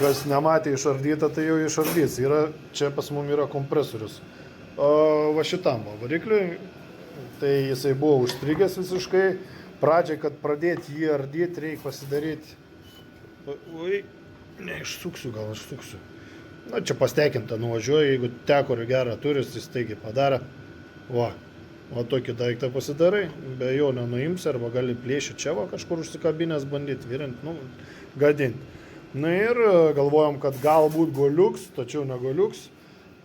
Kas nematė išardyta, tai jau išardys. Čia pas mum yra kompresorius. Va šitam varikliui, tai jisai buvo užstrigęs visiškai. Pradžiai, kad pradėti jį ardyti, reikia pasidaryti. Oi, neišsuksiu, gal išsuksiu. Na, čia pastekinta nuvažiuoju, jeigu tekorių gerą turis, tai staigiai padarė. Va tokį daiktą pasidarai, be jo nenuimsi, arba gali plėšti čia kažkur užsikabinės bandyti, virint, gadinti. Na ir galvojom, kad galbūt goliuks, tačiau negoliuks.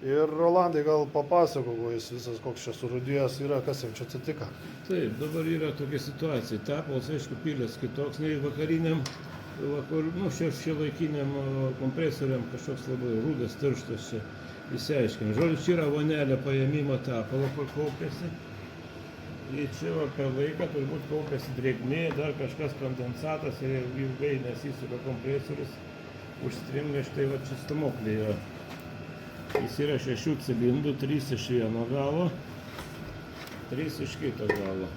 Ir Rolandai gal papasako, jis visas koks čia surūdėjęs yra, kas jam čia atsitiko. Taip, dabar yra tokia situacija. Tepalas, aišku, pilės kitoks nei vakariniam, šiuolaikiniam kompresoriam, kažkoks labai rūdas, tirštas čia įsiaiškinam. Žodžiu, čia yra vonelė paėmimo tepalo, kur kaupėsi. Ir čia per laiką turbūt kaupėsi drėgmė, dar kažkas kondensatas ir ilgai nesisuka kompresorius, užstringa štai va čia stūmoklė yra. Jis yra 6 cilindrų, 3 iš vieno galo, 3 iš kito galo.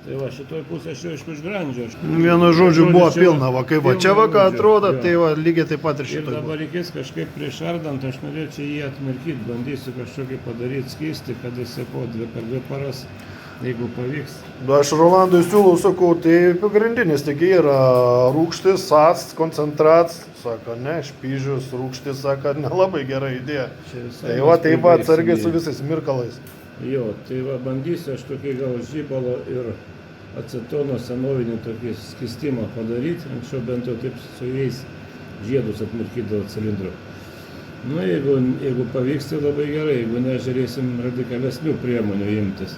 Tai va, šitoj pusė aš jau iš grandžio. Vienu žodžiu buvo pilna, va kaip va čia ką atrodo, tai va lygiai taip pat ir šitoj. Ir dabar reikės kažkaip priešardant, aš norėčiau jį atmirkyti, bandysiu kažkokį padaryti skystį, kad jisai po per 2 paras, jeigu pavyks. Aš Rolandui siūlau, sakau, tai pagrindinis tik yra rūgštis, actas, koncentrats, sako, ne, špyžius, rūgštis, sako, nelabai gera idėja. Tai va, taip pat atsargiai su visais mirkalais. Jo, tai va, bandysiu aš tokį gal žibalo ir acetono senovinį tokį skystimą padaryti, anksčiau bent jau taip su jais žiedus atmirkydavo cilindrų. Na, jeigu pavyks, tai labai gerai, jeigu ne, žiūrėsim radikalesnių priemonių imtis.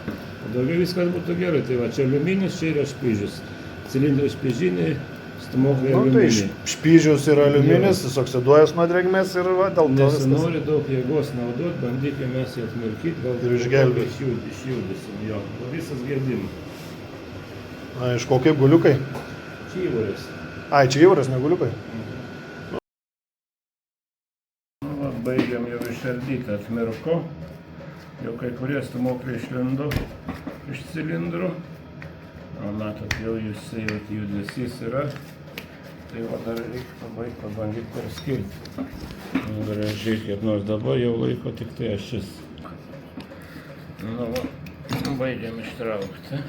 Daugiau viskas būtų gerai, tai va, čia aliuminis, čia yra špyžius. Cilindrai špyžiniai, stūmokliai aliuminiai. Tai špyžius yra aliuminis, jis oksiduojas nuo drėgmės ir va, dėl to viskas. Nesinori daug jėgos naudoti, bandykime mes jį atmirkyti, gal ir išgelbėti. Išjūdysim jo, visas gedimas. Aišku, kaip guliukai? Čia įvaris. Čia įvaris, ne guliukai? Baigiam jau išardyti, atmirko. Jau kai kurie stūmokliai išlindo iš cilindrų. Matot, jau judesys yra. Tai va dar reikia pabandyti perskirti. Gražiai kaip nors dabar jau laiko tik tai ašis. Baigiam ištraukti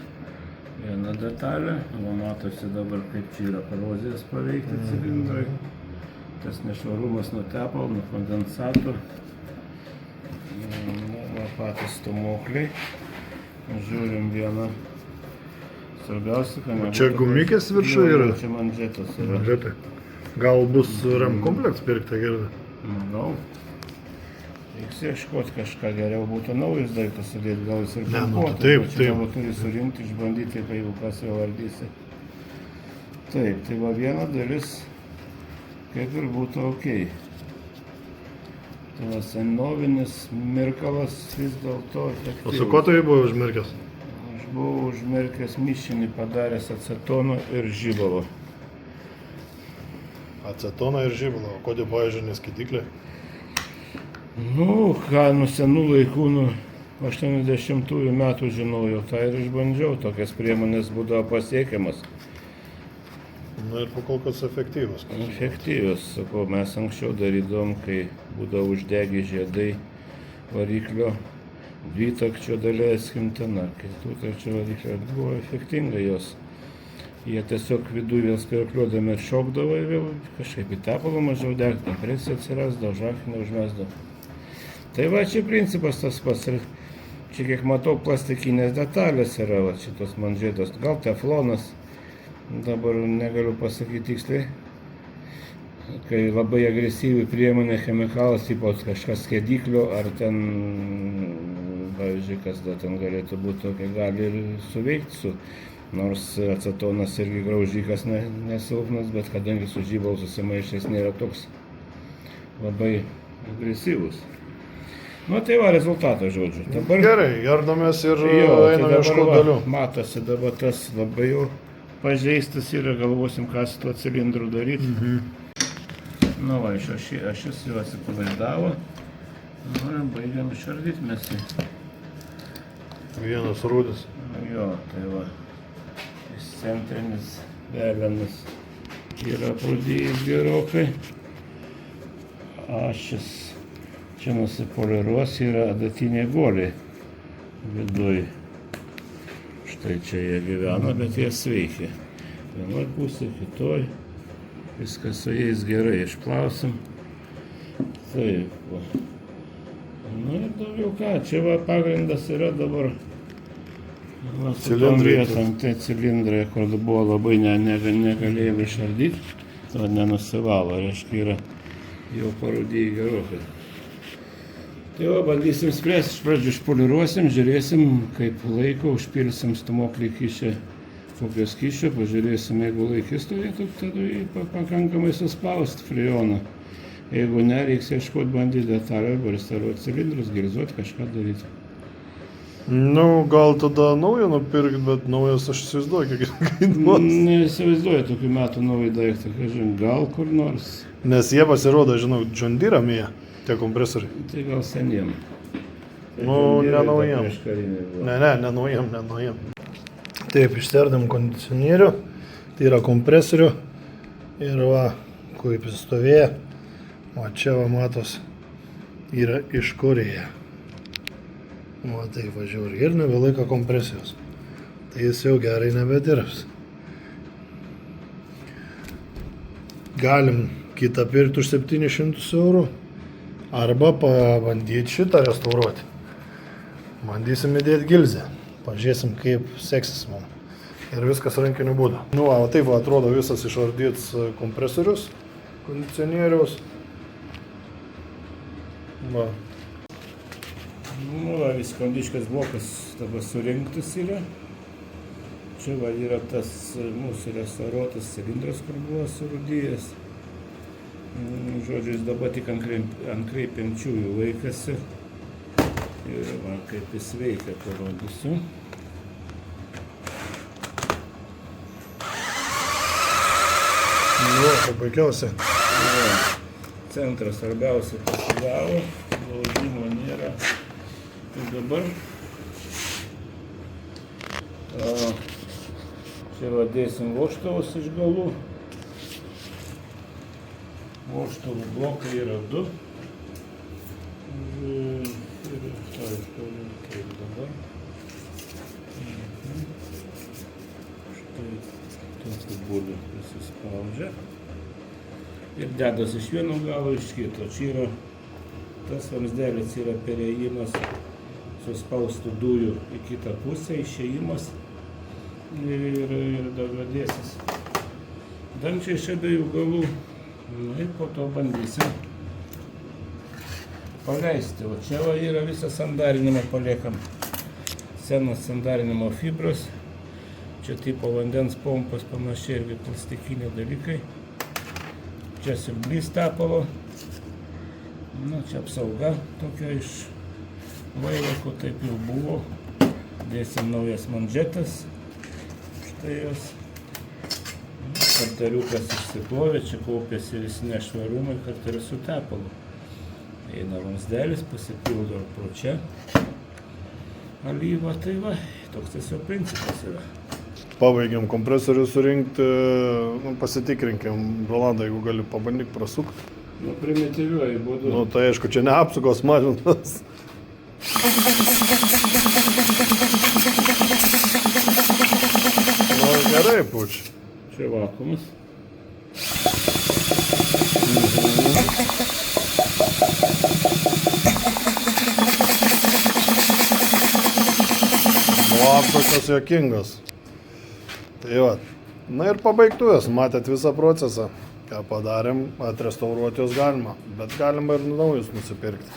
vieną detalę. Matosi dabar kaip čia yra korozijos paveikti cilindrai. Tas nešvarumas nuo tepalo, nuo kondensato. Patys stūmokliai. Žiūrim vieną. Svarbiausia, kad nebūtų... Čia gumikės viršų yra? Čia manžetas yra. Manžetai. Gal bus RAM kompleks pirkta, girdi? Gal. Reiks ieškoti kažką geriau, būtų naujus daiktus sudėti, gal jis ir pampuotų. Taip. Gal turi surinkti, išbandyti, jeigu kas jau vardysi. Taip, tai va viena dalis kaip ir būtų ok. Tai va senovinis mirkalas vis dėlto efektyvus. O su ko tai buvo užmirkęs? Aš buvau užmirkęs mišinį padaręs acetono ir žibalo. Acetoną ir žibalo. Kodėl, pavyzdžiui, neskaitiklė? Ką nuo senų laikų, 80-ųjų metų žinojau, tą ir išbandžiau, tokias priemonės būdavo pasiekiamas. Na ir pakol kas efektyvus. Efektyvus, sakau, mes anksčiau darydavom, kai būdavo uždegi žiedai variklio, dvitakčio daleiskim ten, ar kitų takčio variklio, buvo efektinga jos. Jie tiesiog vidų vėl spirkliuodami atšokdavo ir vėl kažkaip į tepalą mažiau degti, kompresija atsirasdavo, žakį neužmesdavo. Tai va, čia principas tas pats. Ir čia kiek matau plastikinės detalės yra, va, šitos manžetos, gal teflonas. Dabar negaliu pasakyti tiksliai, kai labai agresyvi priemonė chemikalas, ypač kažkas skediklio, ar ten, pavyzdžiui, kas da ten galėtų būti tokia, gali ir suveikti su, nors acetonas irgi graužikas nesilpnas, bet kadangi su žibalu susimaišęs nėra toks labai agresyvus. Tai va rezultatas, žodžiu. Dabar, gerai, jardomės ir einame ieškoti dalių. Matosi dabar tas labai jau pažeistas yra, galvosim, ką su tuo cilindru daryti. Va, ašis jau atsipalaidavo. Ir baigiam išardyti mes jį. Vienas rūdis. Jo, tai va. Centrinis velenas yra prudėjęs gerokai. ašis. Čia nusipoliruos, yra adatiniai guoliai viduj. Štai čia jie gyvena, bet jie sveiki. Vienoj pusė, kitoj. Viskas su jais gerai, išplausim. Taip. Va. Nu ir daugiau ką, čia va pagrindas yra dabar. Va, su tom vietom, tai cilindrai, kur buvo labai negalėjom išardyti, to nenusivalo, reiškia yra jau parūdėjai gerokai. Tai va, bandysim spręsti, iš pradžių išpoliruosim, žiūrėsim, kaip laiko, užpilsim stumoklį kišę, kokio skysčio, pažiūrėsim, jeigu laikys, turėtų tada pakankamai suspausti freoną. Jeigu ne, reiks ieškoti bandyti detalę, arba restauruoti cilindrus, gilzuoti, kažką daryti. Nu, gal tada naują nupirkti, bet naujas aš įsivaizduoju, kiek kainuos. Neįsivaizduoju tokių metų naują daiktą, kažin, gal kur nors. Nes jie pasirodo, žinau, John Deere mėja, tie kompresoriai. Tai gal seniem. Nu, ne naujam. Ne naujam. Taip, išsiardėm kondicionierių, tai yra kompresorių ir va, kaip jis stovėjo, o čia va matos, yra iškorėję. O taip važiuoju ir nebelaiko kompresijos, tai jis jau gerai nebedirbs. Galim kitą pirkti už 700 eurų arba pabandyti šitą restauruoti. Bandysim įdėti gilzę. Pažiūrėsim, kaip seksis mums. Ir viskas rankiniu būdu. Nu, o taip va, atrodo visas išardyts kompresorius kondicionieriaus. Va. Nu, va, viskondiškas blokas dabar surinktas yra. Čia va yra tas mūsų restauruotas cilindras, kur buvo surūdėjęs. Žodžiu, jis dabar tik ant kreipiančiųjų laikasi. Ir man kaip jis veikia, parodysiu. Nu, tai puikiausiai. Centras svarbiausia pasidaro, laužimo nėra. Tai dabar čia vadėsim vožtuvus iš galų. Vožtuvų blokai yra 2. Kaip dabar. Štai tokiu būdu prisispaudžia. Ir dedas iš vieno galo, iš kito. Čia yra tas vamzdelis, yra perėjimas suspaustų dujų į kitą pusę, išėjimas ir dadėsis. Dangčiai iš abiejų galų. Na ir po to bandysim paleisti. O čia va yra visą sandarinimą paliekam. Senas sandarinimo fibros. Čia tipo vandens pompos panašiai irgi plastikiniai dalykai. Čia siurblys tepalo. Na, čia apsauga tokia iš vairako, taip jau buvo. Dėsim naujas manžetas. Štai jos. Karteriukas išsiplovė, čia kaupėsi visi nešvarumai, karteriu su tepalu. Eina vamzdelis, pasipildo pro čia alyvą, tai va, toks tiesiog principas yra. Pabaigiam kompresorių surinkti, nu, pasitikrinkim, Rolanda, jeigu gali pabandyk prasukti. Nu, primityviuoju būdu. Nu, tai aišku, čia ne apsaugos mažintas. Nu, gerai pučia. Čia vakuumas. O apsaugos juokingas. Tai va. Na ir pabaigtuvės, matėt visą procesą. Ką padarėm, atrestauruoti jos galima, bet galima ir naujus nusipirkti.